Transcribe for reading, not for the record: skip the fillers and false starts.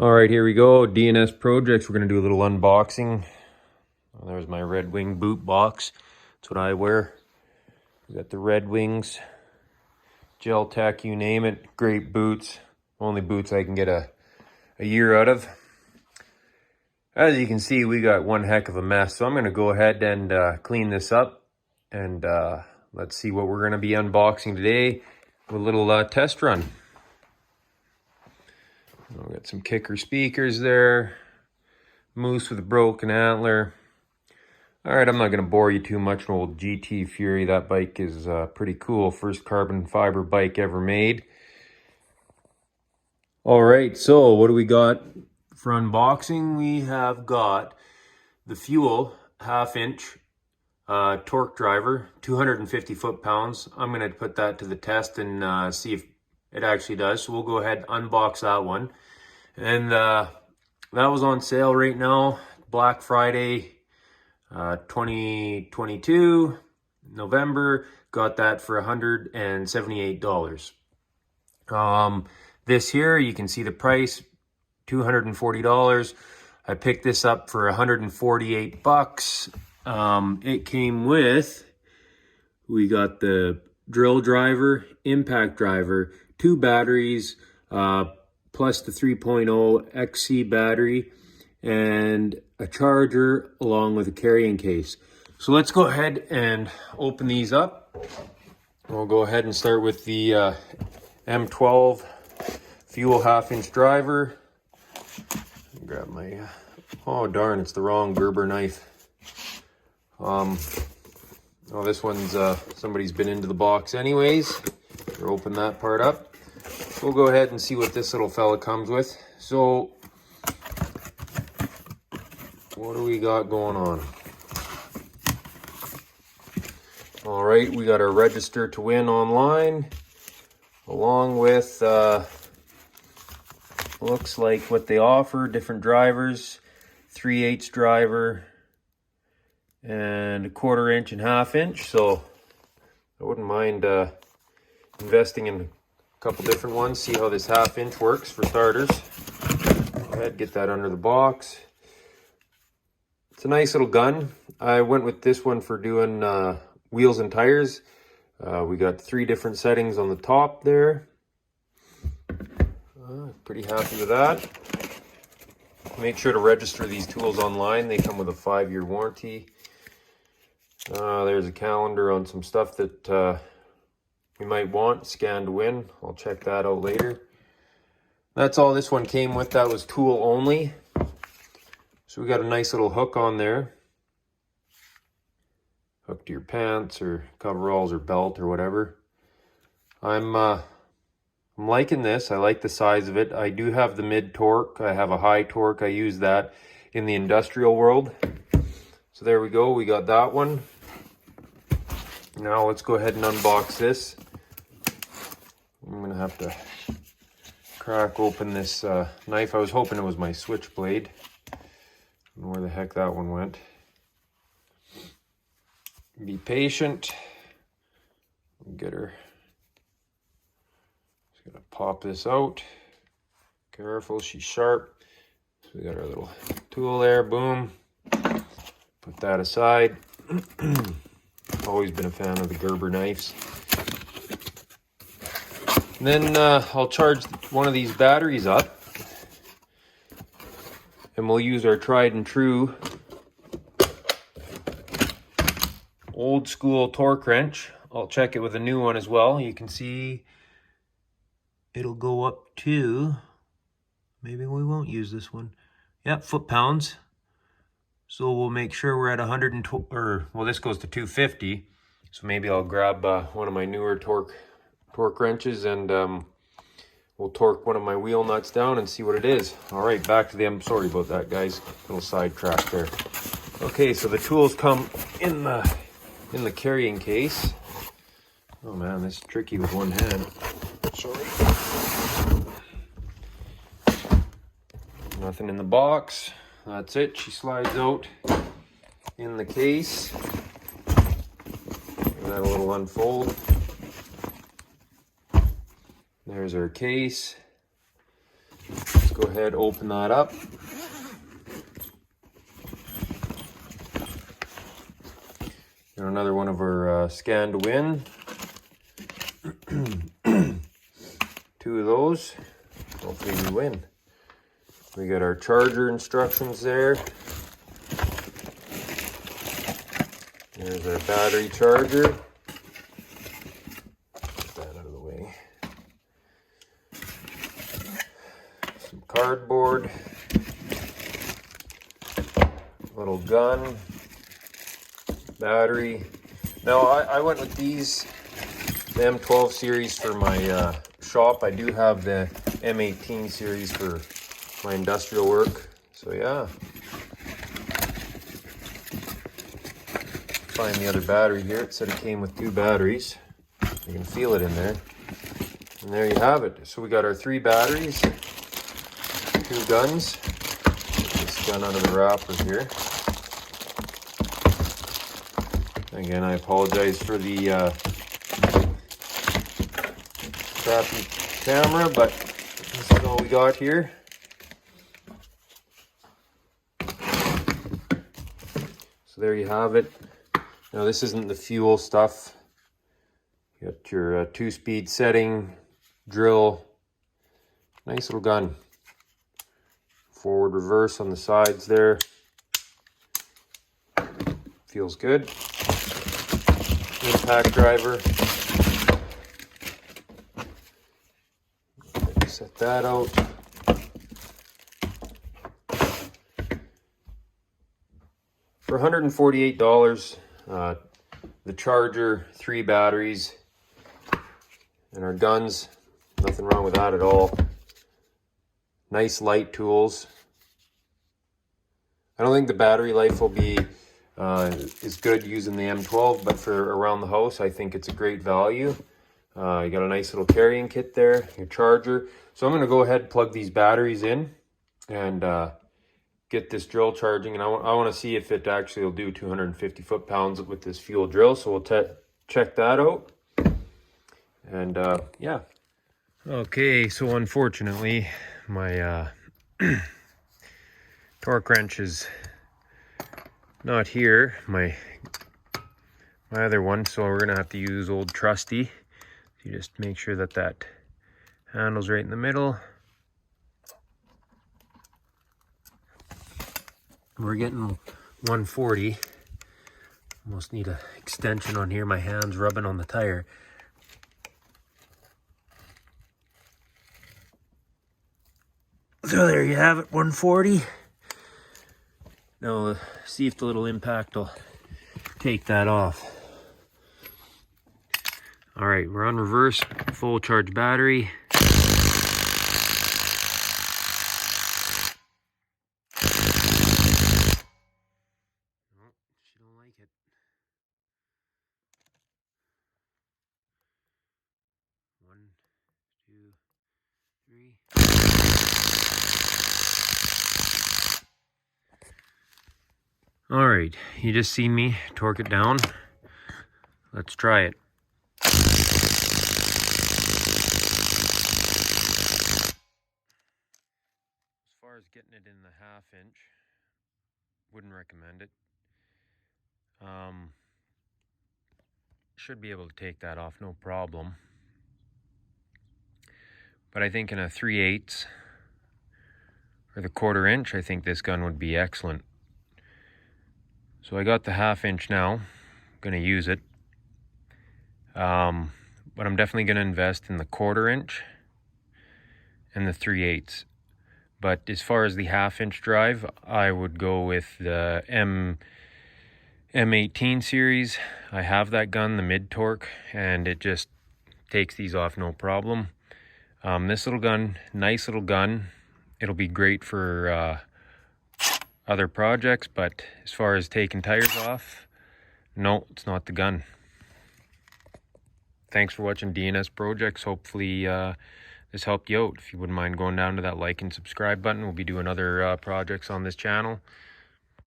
All right, here we go. DNS Projects. We're going to do a little unboxing. Oh, there's my Red Wing boot box. That's what I wear. We got the Red Wings, Gel Tech, you name it. Great boots. Only boots I can get a year out of. As you can see, we got one heck of a mess. So I'm going to go ahead and clean this up. And let's see what we're going to be unboxing today. A little test run. We got some kicker speakers there. Moose with a broken antler. All right, I'm not going to bore you too much. An old GT Fury. That bike is pretty cool. First carbon fiber bike ever made. All right, so what do we got for unboxing? We have got the Fuel 1/2 inch torque driver, 250 foot-pounds. I'm going to put that to the test and see if it actually does. So we'll go ahead and unbox that one. And that was on sale right now, Black Friday 2022, November. Got that for $178. This here, you can see the price, $240. I picked this up for $148. It came with, we got the drill driver, impact driver, 2 batteries, plus the 3.0 XC battery, and a charger along with a carrying case. So let's go ahead and open these up. We'll go ahead and start with the M12 Fuel 1/2 inch driver. Grab my, oh darn, it's the wrong Gerber knife. Oh, this one's, somebody's been into the box anyways. We'll open that part up. We'll go ahead and see what this little fella comes with. So, what do we got going on? All right, we got our register to win online, along with, looks like what they offer, different drivers, 3/8 driver, and a 1/4 inch and 1/2 inch. So I wouldn't mind investing in a couple different ones, see how this 1/2 inch works for starters. Go ahead, get that under the box. It's a nice little gun. I went with this one for doing wheels and tires. We got 3 different settings on the top there. Pretty happy with that. Make sure to register these tools online. They come with a 5-year warranty. There's a calendar on some stuff that you might want. Scan to win. I'll check that out later. That's all this one came with. That was tool only. So we got a nice little hook on there. Hook to your pants or coveralls or belt or whatever. I'm liking this. I like the size of it. I do have the mid torque. I have a high torque. I use that in the industrial world. So there we go. We got that one. Now let's go ahead and unbox this. I'm going to have to crack open this knife. I was hoping it was my switchblade. I don't know where the heck that one went. Be patient. Get her. Just gonna pop this out. Careful, she's sharp. So we got our little tool there. Boom. Put that aside. Always been a fan of the Gerber knives. And then I'll charge one of these batteries up. And we'll use our tried and true old school torque wrench. I'll check it with a new one as well. You can see it'll go up to, maybe we won't use this one. Yep, foot-pounds. So we'll make sure we're at 120, or well, this goes to 250. So maybe I'll grab one of my newer torque wrenches and we'll torque one of my wheel nuts down and see what it is. All right, back to the, sorry about that, guys. Little sidetrack there. Okay, so the tools come in the carrying case. Oh man, this is tricky with one hand. Sorry. Nothing in the box. That's it. She slides out in the case. Give that a little unfold. There's our case. go ahead, open that up. Got another one of our scan to win. 2 of those. Hopefully we win. We got our charger instructions there. There's our battery charger. Get that out of the way. Some cardboard. Little gun. Battery. Now I went with these, the M12 series for my shop. I do have the M18 series for my industrial work. So yeah. Find the other battery here. It said it came with 2 batteries. You can feel it in there. And there you have it. So we got our 3 batteries, 2 guns. Get this gun out of the wrapper here. Again, I apologize for the crappy camera, but this is all we got here. So there you have it. Now this isn't the fuel stuff. You got your 2-speed setting, drill, nice little gun. Forward, reverse on the sides there. Feels good. Impact driver. Set that out. For $148, the charger, 3 batteries, and our guns. Nothing wrong with that at all. Nice light tools. I don't think the battery life will be is good using the M12, but for around the house, I think it's a great value. You got a nice little carrying kit there, your charger. So I'm going to go ahead and plug these batteries in and get this drill charging. And I want to see if it actually will do 250 foot-pounds with this fuel drill. So we'll check that out. And yeah. Okay, so unfortunately, my torque wrench is not here, my other one, so we're gonna have to use old trusty. So you just make sure that that handle's right in the middle. We're getting 140. Almost need an extension on here. My hand's rubbing on the tire. So there you have it, 140. Now see if the little impact will take that off. All right, we're on reverse, full charge battery. Oh, she don't like it. 1, 2, 3. All right, you just see me torque it down. Let's try it. As far as getting it in the 1/2 inch, wouldn't recommend it. Should be able to take that off, no problem. But I think in a 3/8 or the 1/4 inch, I think this gun would be excellent. So I got the 1/2 inch now. I'm gonna use it. But I'm definitely gonna invest in the 1/4 inch and the 3/8. But as far as the 1/2 inch drive, I would go with the M18 series. I have that gun, the mid torque, and it just takes these off no problem. This little gun, nice little gun. It'll be great for other projects, but as far as taking tires off, no, it's not the gun. Thanks for watching DNS Projects. Hopefully this helped you out. If you wouldn't mind going down to that like and subscribe button, we'll be doing other projects on this channel.